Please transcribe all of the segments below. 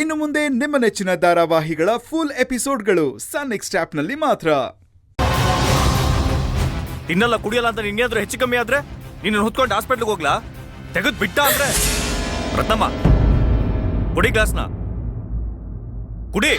ಇನ್ನು ಮುಂದೆ ನಿಮ್ಮ ನೆಚ್ಚಿನ ಧಾರಾವಾಹಿಗಳ ಫುಲ್ ಎಪಿಸೋಡ್ಗಳು ಸನ್ ನೆಕ್ಸ್ಟ್ ಆಪ್ನಲ್ಲಿ ಮಾತ್ರ. ತಿನ್ನಲ್ಲ ಕುಡಿಯಲ್ಲ ಅಂತ ನಿನ್ನೇನಾದ್ರೂ ಹೆಚ್ಚು ಕಮ್ಮಿ ಆದ್ರೆ ನಿನ್ನ ಹೊತ್ಕೊಂಡು ಹಾಸ್ಪಿಟ್ಲಿಗೆ ಹೋಗ್ಲಾ? ತೆಗೆದು ಬಿಟ್ಟ ಅಂದ್ರೆ ರತ್ನಮ್ಮ ಕುಡಿ ಗ್ಲಾಸ್ನ ಕುಡಿ.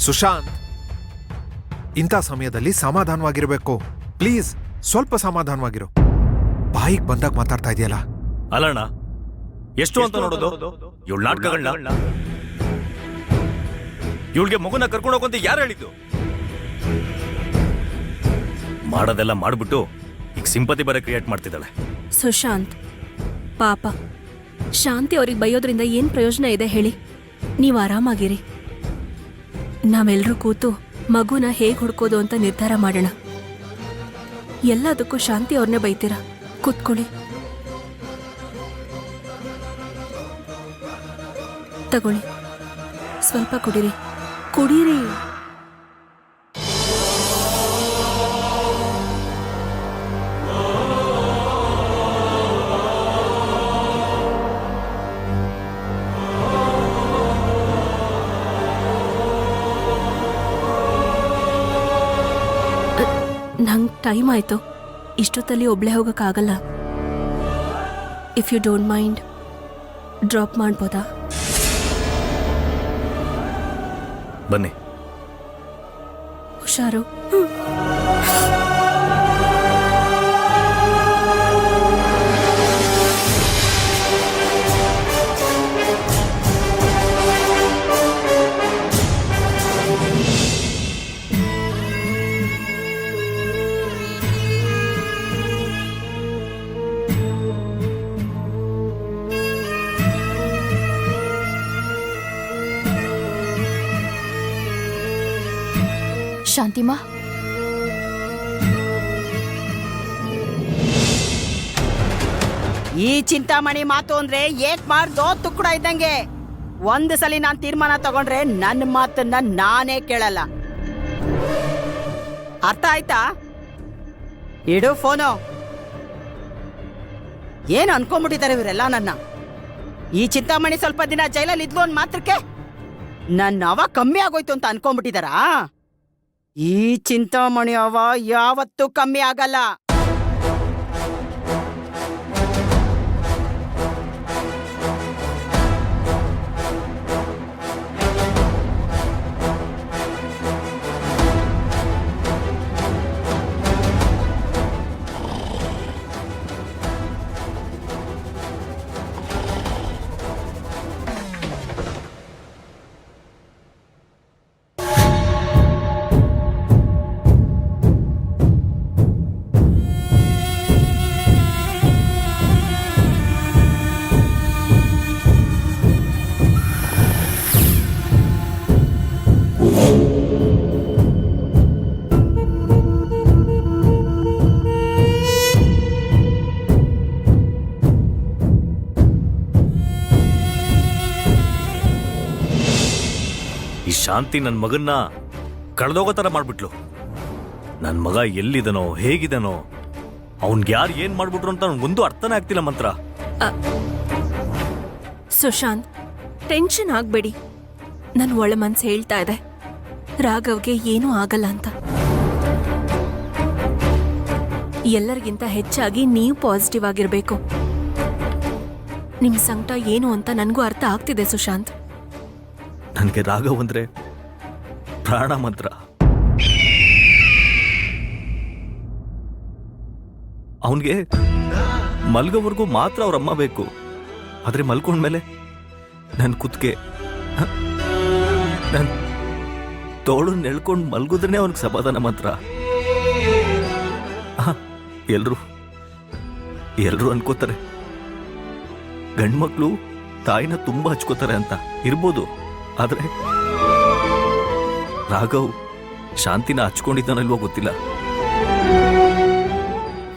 ಸುಶಾಂತ್, ಇಂಥ ಸಮಯದಲ್ಲಿ ಸಮಾಧಾನವಾಗಿರ್ಬೇಕು. ಪ್ಲೀಸ್ ಸ್ವಲ್ಪ ಸಮಾಧಾನವಾಗಿರು. ಬಾಯಿಗೆ ಬಂದಾಗ ಮಾತಾಡ್ತಾ ಇದೆಯಲ್ಲ. ಅಲ್ಲಣ್ಣ, ಎಷ್ಟು ಅಂತ ನೋಡೋದು ಇವಳ ನಾಟಕಗಳನ್ನ? ಇವಳಿಗೆ ಮಗುನ ಕರ್ಕೊಂಡು ಹೋಗಂತ ಯಾರು ಹೇಳಿದ್ದು? ಮಾಡೋದೆಲ್ಲ ಮಾಡ್ಬಿಟ್ಟು ಈಗ ಸಿಂಪತಿ ಬರ ಕ್ರಿಯೇಟ್ ಮಾಡ್ತಿದ್ದಾಳೆ. ಸುಶಾಂತ್ ಪಾಪ, ಶಾಂತಿ ಅವ್ರಿಗೆ ಬೈಯೋದ್ರಿಂದ ಏನ್ ಪ್ರಯೋಜನ ಇದೆ ಹೇಳಿ? ನೀವು ಆರಾಮಾಗಿರಿ. ನಾವೆಲ್ಲರೂ ಕೂತು ಮಗುನ ಹೇಗೆ ಹುಡ್ಕೋದು ಅಂತ ನಿರ್ಧಾರ ಮಾಡೋಣ. ಎಲ್ಲದಕ್ಕೂ ಶಾಂತಿ ಅವ್ರನ್ನೇ ಬೈತೀರಾ? ಕೂತ್ಕೊಳ್ಳಿ. ತಗೊಳ್ಳಿ, ಸ್ವಲ್ಪ ಕುಡೀರಿ. ಕುಡೀರಿ. ನಂಗೆ ಟೈಮ್ ಆಯ್ತು. ಇಷ್ಟೊತ್ತಲ್ಲಿ ಒಬ್ಳೆ ಹೋಗೋಕ್ಕಾಗಲ್ಲ. If you don't mind drop ಮಾಡ್ಬೋದಾ? ಬನ್ನಿ. ಹುಷಾರು. ಶಾಂತಿಮಾ, ಈ ಚಿಂತಾಮಣಿ ಮಾತು ಅಂದ್ರೆ ಏಕ್ ಮಾಡ್ದೋ ತುಕ್ಕಡ ಇದ್ದಂಗೆ. ಒಂದು ಸಲ ನಾನ್ ತೀರ್ಮಾನ ತಗೊಂಡ್ರೆ ನನ್ನ ಮಾತನ್ನ ನಾನೇ ಕೇಳಲ್ಲ. ಅರ್ಥ ಆಯ್ತಾ? ಇಡು ಫೋನು. ಏನು ಅನ್ಕೊಂಡ್ಬಿಟ್ಟಿದ್ದಾರೆ ಇವರೆಲ್ಲ ನನ್ನ. ಈ ಚಿಂತಾಮಣಿ ಸ್ವಲ್ಪ ದಿನ ಜೈಲಲ್ಲಿ ಇದ್ಲು ಒಂದ್ ಮಾತ್ರಕ್ಕೆ ನನ್ನ ಅವ ಕಮ್ಮಿ ಆಗೋಯ್ತು ಅಂತ ಅನ್ಕೊಂಡ್ಬಿಟ್ಟಿದಾರಾ? ಈ ಚಿಂತಾಮಣಿ ಅವ ಯಾವತ್ತೂ ಕಮ್ಮಿ ಆಗಲ್ಲ. ಈ ಶಾಂತಿ ನನ್ನ ಮಗನ್ನ ಕಳೆದೋಗೋ ಥರ ಮಾಡ್ಬಿಟ್ಲು. ನನ್ನ ಮಗ ಎಲ್ಲಿದನೋ ಹೇಗಿದನೋ ಅವನ್ಗೆ ಯಾರು ಏನ್ ಮಾಡ್ಬಿಟ್ರು ಅಂತ ಒಂದು ಅರ್ಥನೇ ಆಗ್ತಿಲ್ಲ ಮಂತ್ರ. ಸುಶಾಂತ್, ಟೆನ್ಷನ್ ಆಗ್ಬೇಡಿ. ನನ್ನ ಒಳ ಮನ್ಸು ಹೇಳ್ತಾ ಇದೆ ರಾಘವ್ಗೆ ಏನೂ ಆಗಲ್ಲ ಅಂತ. ಎಲ್ಲರಿಗಿಂತ ಹೆಚ್ಚಾಗಿ ನೀವು ಪಾಸಿಟಿವ್ ಆಗಿರ್ಬೇಕು. ನಿಮ್ ಸಂಕಟ ಏನು ಅಂತ ನನಗೂ ಅರ್ಥ ಆಗ್ತಿದೆ ಸುಶಾಂತ್. ನನಗೆ ರಾಘವ್ ಅಂದ್ರೆ ಪ್ರಾಣ ಮಂತ್ರ. ಅವನ್ಗೆ ಮಲ್ಗೋವರೆಗೂ ಮಾತ್ರ ಅವ್ರಮ್ಮ ಬೇಕು. ಆದ್ರೆ ಮಲ್ಕೊಂಡ್ಮೇಲೆ ನನ್ನ ಕುತ್ತಿಗೆ, ನನ್ನ ತೋಳು ನೆಳ್ಕೊಂಡು ಮಲ್ಗುದ್ರೇ ಅವನಿಗೆ ಸಮಾಧಾನ ಮಾತ್ರ. ಎಲ್ರು ಅನ್ಕೋತಾರೆ ಗಂಡ್ಮಕ್ಳು ತಾಯಿನ ತುಂಬಾ ಹಚ್ಕೋತಾರೆ ಅಂತ. ಇರ್ಬೋದು, ಆದ್ರೆ ರಾಘವ್ ಶಾಂತಿನ ಹಚ್ಕೊಂಡಿದ್ದಾನಲ್ವೋ ಗೊತ್ತಿಲ್ಲ.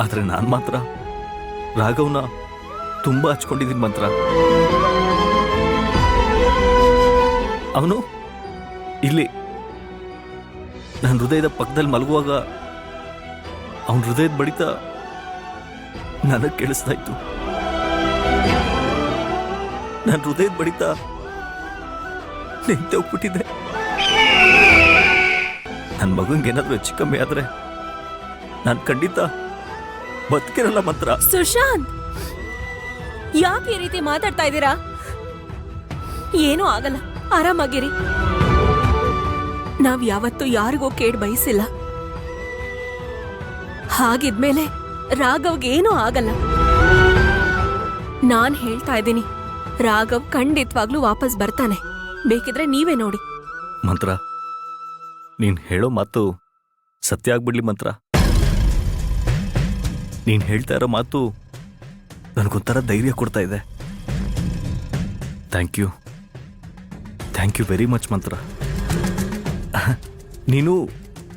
ಆದ್ರೆ ನಾನ್ ಮಾತ್ರ ರಾಘವ್ನ ತುಂಬಾ ಹಚ್ಕೊಂಡಿದ್ದೀನಿ ಮಂತ್ರ. ಅವನು ಇಲ್ಲಿ ನನ್ನ ಹೃದಯದ ಪಕ್ಕದಲ್ಲಿ ಮಲಗುವಾಗ ಅವನ ಹೃದಯದ ಬಡಿತ ನನಗೆ ಕೇಳಿಸ್ತಾ ಇತ್ತು. ನನ್ನ ಹೃದಯದ ಬಡಿತ ನಿಂತೆ ಹೋಗ್ಬಿಟ್ಟಿದೆ. ನನ್ನ ಮಗಂಗೆ ಏನಾದ್ರೂ ಹೆಚ್ಚು ಕಮ್ಮಿ ಆದ್ರೆ ನಾನು ಖಂಡಿತ ಬದುಕಿರಲ್ಲ ಮಂತ್ರ. ಸುಶಾಂತ್, ಯಾಕೆ ಈ ರೀತಿ ಮಾತಾಡ್ತಾ ಇದ್ದೀರಾ? ಏನೂ ಆಗಲ್ಲ, ಆರಾಮಾಗಿರಿ. ನಾವ್ ಯಾವತ್ತೂ ಯಾರಿಗೂ ಕೇಡ್ ಬಯಸಿಲ್ಲ. ಹಾಗಿದ್ಮೇಲೆ ರಾಘವ್ಗೆ ಏನೂ ಆಗಲ್ಲ. ನಾನ್ ಹೇಳ್ತಾ ಇದ್ದೀನಿ, ರಾಘವ್ ಖಂಡಿತವಾಗ್ಲೂ ವಾಪಸ್ ಬರ್ತಾನೆ. ಬೇಕಿದ್ರೆ ನೀವೇ ನೋಡಿ. ಮಂತ್ರ, ನೀನ್ ಹೇಳೋ ಮಾತು ಸತ್ಯ ಆಗ್ಬಿಡ್ಲಿ ಮಂತ್ರ. ನೀನ್ ಹೇಳ್ತಾ ಇರೋ ಮಾತು ನನಗೊಂಥರ ಧೈರ್ಯ ಕೊಡ್ತಾ ಇದೆ. ಥ್ಯಾಂಕ್ ಯು ವೆರಿ ಮಚ್ ಮಂತ್ರ. ನೀನು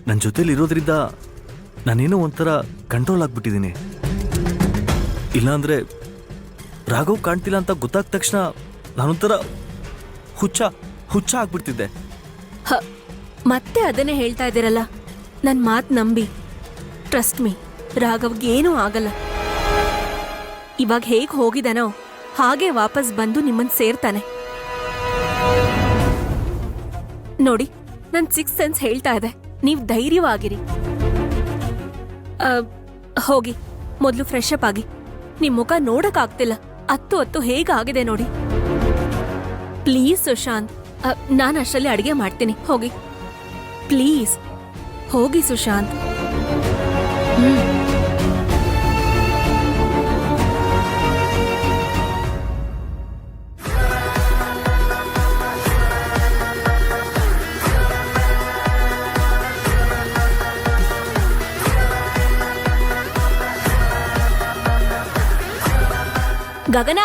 ನನ್ನ ಜೊತೆಲಿ ಇರೋದ್ರಿಂದ ನಾನೇನೋ ಒಂಥರ ಕಂಟ್ರೋಲ್ ಆಗ್ಬಿಟ್ಟಿದ್ದೀನಿ. ಇಲ್ಲಾಂದ್ರೆ ರಾಘವ್ ಕಾಣ್ತಿಲ್ಲ ಅಂತ ಗೊತ್ತಾದ ತಕ್ಷಣ ನಾನೊಂಥರ ಹುಚ್ಚ ಆಗ್ಬಿಡ್ತಿದ್ದೆ. ಮತ್ತೆ ಅದನ್ನೇ ಹೇಳ್ತಾ ಇದ್ದೀರಲ್ಲ. ನನ್ ಮಾತ್ ನಂಬಿ, ಟ್ರಸ್ಟ್ ಮೀ, ರಾಘವ್ಗೆ ಏನೂ ಆಗಲ್ಲ. ಇವಾಗ ಹೇಗ್ ಹೋಗಿದಾನೋ ಹಾಗೆ ವಾಪಸ್ ಬಂದು ನಿಮ್ಮನ್ ಸೇರ್ತಾನೆ ನೋಡಿ. ನನ್ ಸಿಕ್ಸ್ ಸೆನ್ಸ್ ಹೇಳ್ತಾ ಇದೆ, ನೀವ್ ಧೈರ್ಯವಾಗಿರಿ. ಹೋಗಿ ಮೊದ್ಲು ಫ್ರೆಶ್ ಅಪ್ ಆಗಿ. ನಿಮ್ ಮುಖ ನೋಡಕ್ ಆಗ್ತಿಲ್ಲ, ಅತ್ತು ಹೇಗಾಗಿದೆ ನೋಡಿ. ಪ್ಲೀಸ್ ಸುಶಾಂತ್, ನಾನು ಅಷ್ಟರಲ್ಲಿ ಅಡಿಗೆ ಮಾಡ್ತೀನಿ. ಹೋಗಿ ಪ್ಲೀಸ್, ಹೋಗಿ ಸುಶಾಂತ್. ಗಗನ,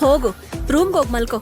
ಹೋಗು ರೂಮ್ಗೆ ಹೋಗಿ ಮಲ್ಕೋ.